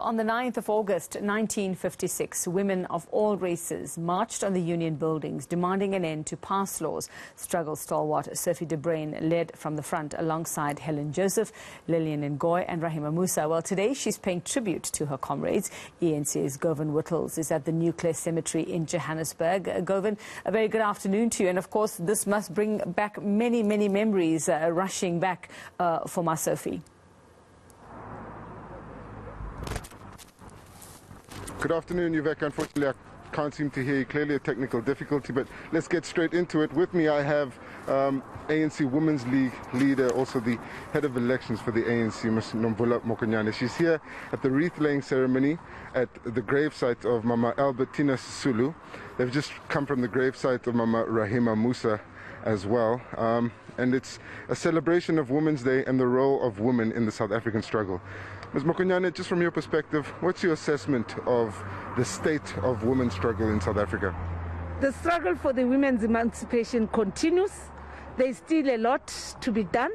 On the 9th of August 1956, women of all races marched on the union buildings demanding an end to past laws. Struggle stalwart Sophie de Bruyn led from the front alongside Helen Joseph, Lillian Ngoyi and Rahima Moosa. Well, today she's paying tribute to her comrades. eNCA's Govan Whittles is at the Nuclear Cemetery in Johannesburg. Govan, a very good afternoon to you. And of course, this must bring back many, many memories rushing back for my Sophie. Good afternoon, Yvette. Unfortunately, I can't seem to hear you. Clearly a technical difficulty, but let's get straight into it. With me, I have ANC Women's League leader, also the head of elections for the ANC, Ms. Nomvula Mokonyane. She's here at the wreath-laying ceremony at the gravesite of Mama Albertina Sisulu. They've just come from the gravesite of Mama Rahima Moosa as well. And it's a celebration of Women's Day and the role of women in the South African struggle. Ms. Mokonyane, just from your perspective, what's your assessment of the state of women's struggle in South Africa? The struggle for the women's emancipation continues. There's still a lot to be done,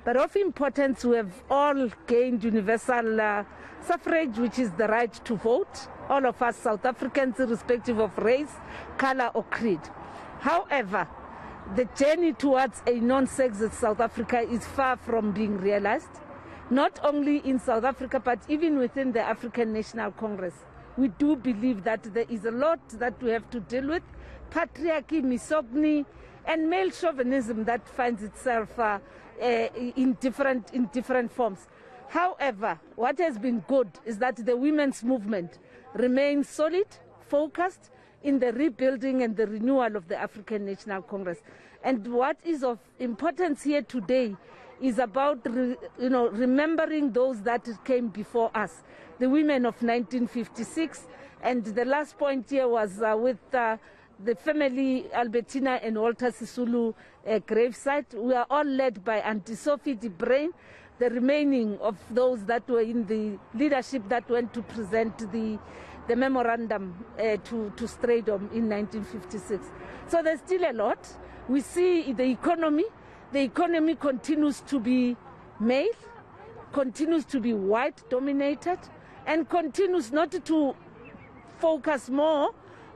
but of importance, we have all gained universal suffrage, which is the right to vote, all of us South Africans, irrespective of race, color or creed. However, the journey towards a non-sexist South Africa is far from being realized. Not only in South Africa, but even within the African National Congress. We do believe that there is a lot that we have to deal with. Patriarchy, misogyny, and male chauvinism that finds itself in different forms. However, what has been good is that the women's movement remains solid, focused in the rebuilding and the renewal of the African National Congress. And what is of importance here today is about remembering those that came before us, the women of 1956. And the last point here was with the family Albertina and Walter Sisulu gravesite. We are all led by Auntie Sophie de Bruyn, the remaining of those that were in the leadership that went to present the memorandum to Stradom in 1956. So there's still a lot. We see the economy. The economy continues to be male, continues to be white-dominated, and continues not to focus more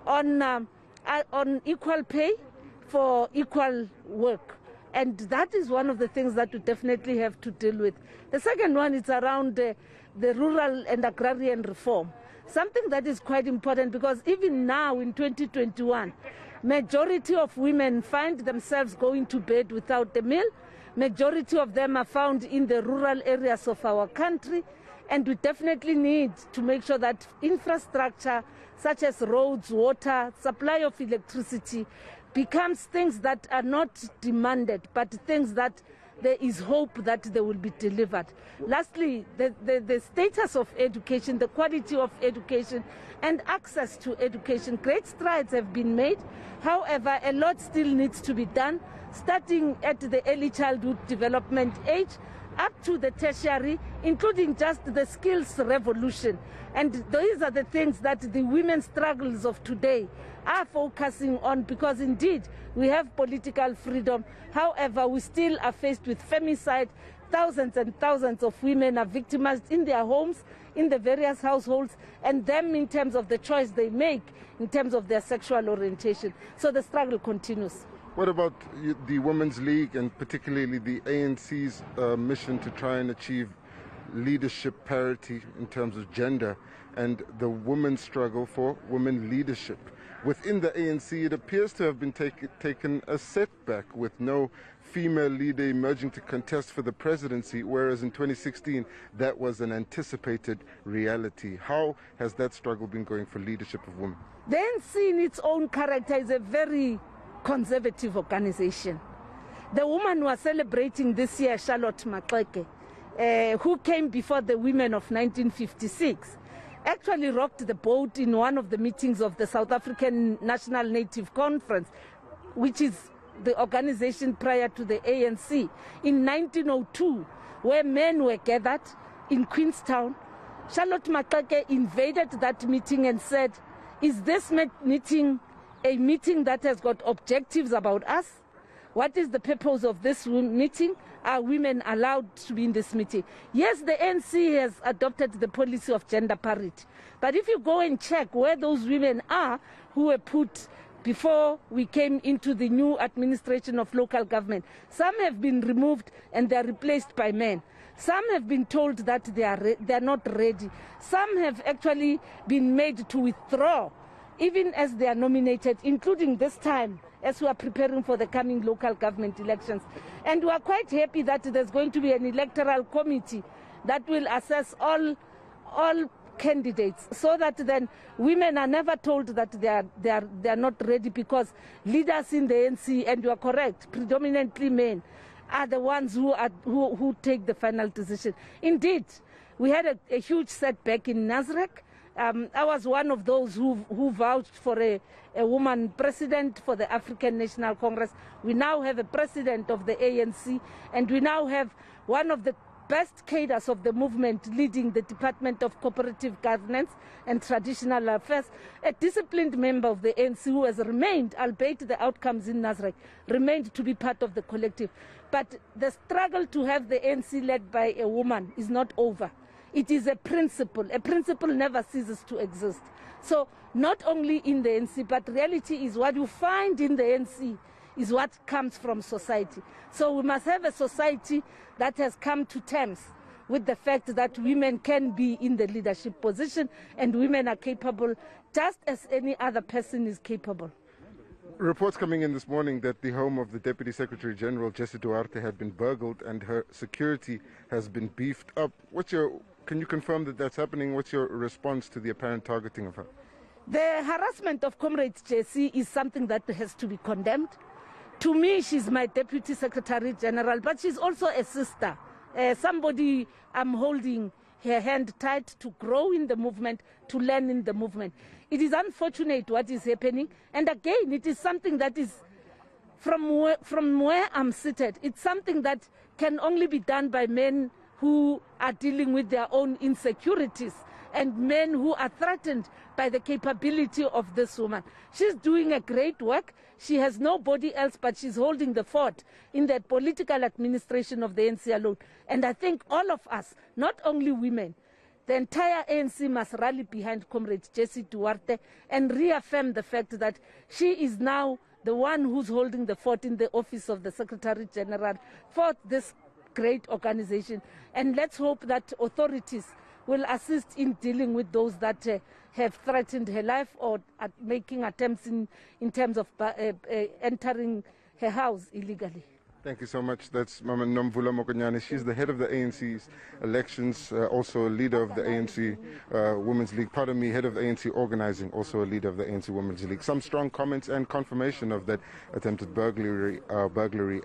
on equal pay for equal work. And that is one of the things that we definitely have to deal with. The second one is around the rural and agrarian reform, something that is quite important because even now in 2021, majority of women find themselves going to bed without a meal. Majority of them are found in the rural areas of our country. And we definitely need to make sure that infrastructure such as roads, water, supply of electricity becomes things that are not demanded, but things that there is hope that they will be delivered. Lastly, the status of education, the quality of education and access to education. Great strides have been made. However, a lot still needs to be done, starting at the early childhood development age up to the tertiary, including just the skills revolution. And these are the things that the women's struggles of today are focusing on, because indeed we have political freedom. However, we still are faced with femicide. Thousands and thousands of women are victimized in their homes, in the various households, and them in terms of the choice they make, in terms of their sexual orientation. So the struggle continues. What about the Women's League and particularly the ANC's mission to try and achieve leadership parity in terms of gender and the women's struggle for women leadership? Within the ANC, it appears to have been taken a setback with no female leader emerging to contest for the presidency, whereas in 2016 that was an anticipated reality. How has that struggle been going for leadership of women? The ANC in its own character is a very conservative organization. The woman was celebrating this year, Charlotte Maxeke, who came before the women of 1956, actually rocked the boat in one of the meetings of the South African National Native Conference, which is the organization prior to the ANC, in 1902, where men were gathered in Queenstown. Charlotte Maxeke invaded that meeting and said, "Is this meeting a meeting that has got objectives about us? what is the purpose of this meeting? Are women allowed to be in this meeting? Yes, the ANC has adopted the policy of gender parity. But if you go and check where those women are who were put before we came into the new administration of local government, some have been removed and they are replaced by men. Some have been told that they are not ready. Some have actually been made to withdraw, even as they are nominated, including this time, as we are preparing for the coming local government elections. And we are quite happy that there's going to be an electoral committee that will assess all candidates, so that then women are never told that they are not ready, because leaders in the ANC, and you are correct, predominantly men, are the ones who take the final decision. Indeed, we had a huge setback in Nasrec. I was one of those who vouched for a woman president for the African National Congress. We now have a president of the ANC, and we now have one of the best cadres of the movement leading the Department of Cooperative Governance and Traditional Affairs, a disciplined member of the ANC who has remained, albeit the outcomes in Nasrec, remained to be part of the collective. But the struggle to have the ANC led by a woman is not over. It is a principle. A principle never ceases to exist. So not only in the ANC, but reality is what you find in the ANC is what comes from society. So we must have a society that has come to terms with the fact that women can be in the leadership position and women are capable just as any other person is capable. Reports coming in this morning that the home of the Deputy Secretary General, Jessie Duarte, had been burgled and her security has been beefed up. Can you confirm that that's happening? What's your response to the apparent targeting of her? The harassment of Comrades Jessie is something that has to be condemned. To me, she's my Deputy Secretary General, but she's also a sister, somebody I'm holding her hand tight to grow in the movement, to learn in the movement. It is unfortunate what is happening, and again, it is something that is, from where I'm seated, it's something that can only be done by men who are dealing with their own insecurities and men who are threatened by the capability of this woman. She's doing a great work. She has nobody else, but she's holding the fort in the political administration of the ANC alone. And I think all of us, not only women, the entire ANC must rally behind Comrade Jessie Duarte and reaffirm the fact that she is now the one who's holding the fort in the office of the Secretary General for this great organization. And let's hope that authorities will assist in dealing with those that have threatened her life or are making attempts in terms of entering her house illegally. Thank you so much. That's Mama Nomvula Mokonyane. She's the head of the ANC's elections, also a leader of the ANC Women's League. Pardon me, head of the ANC organizing, also a leader of the ANC Women's League. Some strong comments and confirmation of that attempted burglary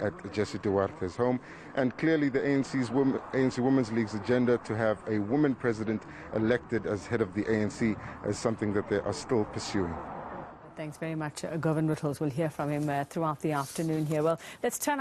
at Jessie Duarte's home. And clearly the ANC Women's League's agenda to have a woman president elected as head of the ANC is something that they are still pursuing. Thanks very much, Govan Whittles. We'll hear from him throughout the afternoon here. Well, let's turn